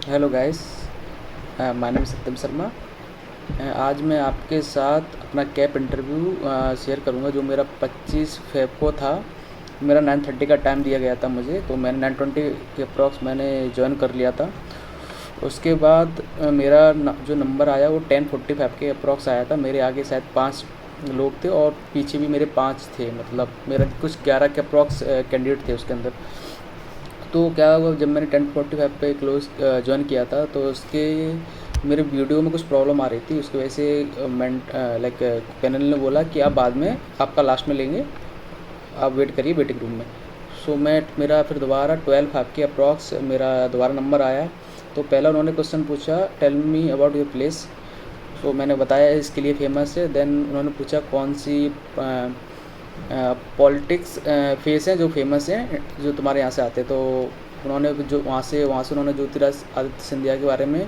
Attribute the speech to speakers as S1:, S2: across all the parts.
S1: Hello guys, my name सत्यम शर्मा। आज मैं आपके साथ अपना कैप इंटरव्यू शेयर करूंगा जो मेरा 25 फेब को था। मेरा 9:30 का टाइम दिया गया था मुझे, तो मैंने 9:20 के अप्रॉक्स मैंने ज्वाइन कर लिया था। उसके बाद मेरा जो नंबर आया वो 10:45 के अप्रॉक्स आया था। मेरे आगे शायद 5 लोग थे और पीछे भी मेरे 5 थे, मतलब मेरा कुछ 11 के अप्रॉक्स कैंडिडेट थे उसके अंदर। तो क्या हुआ, जब मैंने 10:45 पे क्लोज ज्वाइन किया था तो उसके मेरे वीडियो में कुछ प्रॉब्लम आ रही थी। उसकी वजह से लाइक पैनल ने बोला कि आप बाद में आपका लास्ट में लेंगे, आप वेट करिए वेटिंग रूम में। सो मैं मेरा फिर दोबारा 12:05 के अप्रॉक्स मेरा दोबारा नंबर आया। तो पहला उन्होंने क्वेश्चन पूछा, tell me about your place. तो मैंने बताया इसके लिए फेमस है। देन उन्होंने पूछा कौन सी पॉलिटिक्स फेस हैं जो फेमस हैं जो तुम्हारे यहाँ से आते हैं। तो उन्होंने जो वहाँ से उन्होंने ज्योतिरादित्य सिंधिया के बारे में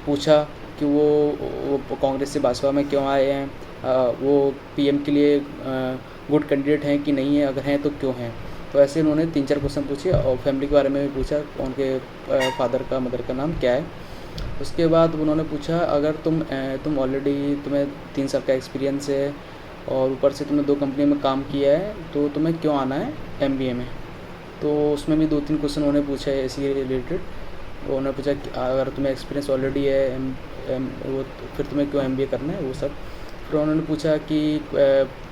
S1: पूछा कि वो कांग्रेस से भाजपा में क्यों आए हैं, वो पीएम के लिए गुड कैंडिडेट हैं कि नहीं है, अगर हैं तो क्यों हैं। तो ऐसे उन्होंने 3-4 क्वेश्चन पूछे और फैमिली के बारे में भी पूछा, उनके फादर का मदर का नाम क्या है। उसके बाद उन्होंने पूछा अगर तुम ऑलरेडी तुम्हें 3 साल का एक्सपीरियंस है और ऊपर से तुमने 2 कंपनी में काम किया है तो तुम्हें क्यों आना है एमबीए में। तो उसमें भी 2-3 क्वेश्चन उन्होंने पूछा है इसी रिलेटेड। उन्होंने पूछा कि अगर तुम्हें एक्सपीरियंस ऑलरेडी है वो तो फिर तुम्हें क्यों एमबीए करना है, वो सब। फिर उन्होंने पूछा कि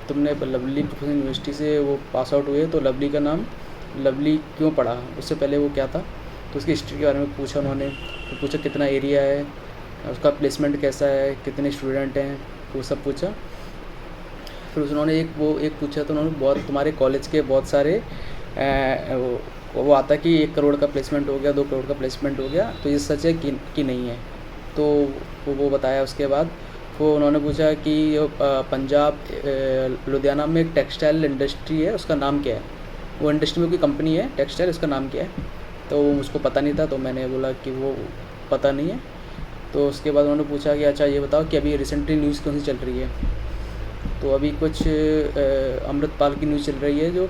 S1: तुमने लवली प्रोफेशनल यूनिवर्सिटी से वो पास आउट हुए तो लवली का नाम लवली क्यों पड़ा, उससे पहले वो क्या था। तो उसकी हिस्ट्री के बारे में पूछा उन्होंने। तो पूछा कितना एरिया है, उसका प्लेसमेंट कैसा है, कितने स्टूडेंट हैं, वो सब पूछा। फिर उन्होंने एक पूछा तो उन्होंने बहुत तुम्हारे कॉलेज के बहुत सारे वो आता कि 1 करोड़ का प्लेसमेंट हो गया, 2 करोड़ का प्लेसमेंट हो गया, तो ये सच है कि नहीं है। तो वो बताया। उसके बाद वो उन्होंने पूछा कि पंजाब लुधियाना में एक टेक्सटाइल इंडस्ट्री है, उसका नाम क्या है। वो इंडस्ट्री में कोई कंपनी है टेक्सटाइल, उसका नाम क्या है। तो वो मुझको पता नहीं था, तो मैंने बोला कि वो पता नहीं है। तो उसके बाद उन्होंने पूछा कि अच्छा ये बताओ कि अभी रिसेंटली न्यूज़ कौन सी चल रही है। तो अभी कुछ अमृतपाल की न्यूज़ चल रही है, जो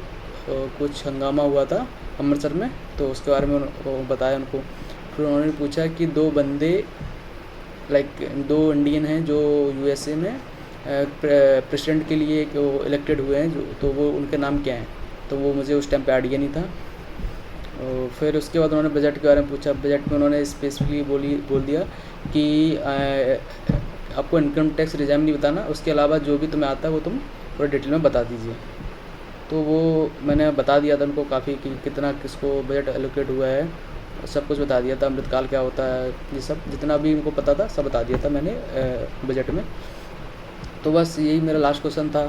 S1: कुछ हंगामा हुआ था अमृतसर में, तो उसके बारे में बताया उनको। फिर उन्होंने पूछा कि 2 बंदे लाइक 2 इंडियन हैं जो यूएसए में प्रेसिडेंट के लिए इलेक्टेड हुए हैं, जो तो वो उनके नाम क्या हैं। तो वो मुझे उस टाइम पे आइडिया नहीं था। और फिर उसके बाद उन्होंने बजट के बारे में पूछा। बजट में उन्होंने स्पेसिफिकली बोल दिया कि आपको इनकम टैक्स रिजाइम नहीं बताना, उसके अलावा जो भी तुम्हें आता है वो तुम पूरा डिटेल में बता दीजिए। तो वो मैंने बता दिया था उनको काफ़ी कि कितना किसको बजट एलोकेट हुआ है, सब कुछ बता दिया था। अमृतकाल क्या होता है, ये सब जितना भी उनको पता था सब बता दिया था मैंने बजट में। तो बस यही मेरा लास्ट क्वेश्चन था।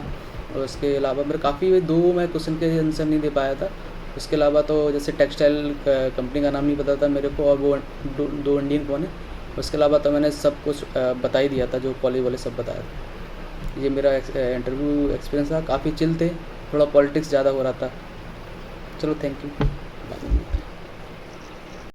S1: और उसके अलावा मेरे काफ़ी 2 मैं क्वेश्चन के आंसर नहीं दे पाया था। उसके अलावा तो जैसे टेक्सटाइल कंपनी का नाम नहीं पता था मेरे को, और वो 2 इंडियन कौन है। उसके अलावा तो मैंने सब कुछ बता ही दिया था, जो कॉलेज वाले सब बताया था। ये मेरा इंटरव्यू एक्सपीरियंस था। काफ़ी चिल थे, थोड़ा पॉलिटिक्स ज़्यादा हो रहा था। चलो, थैंक यू।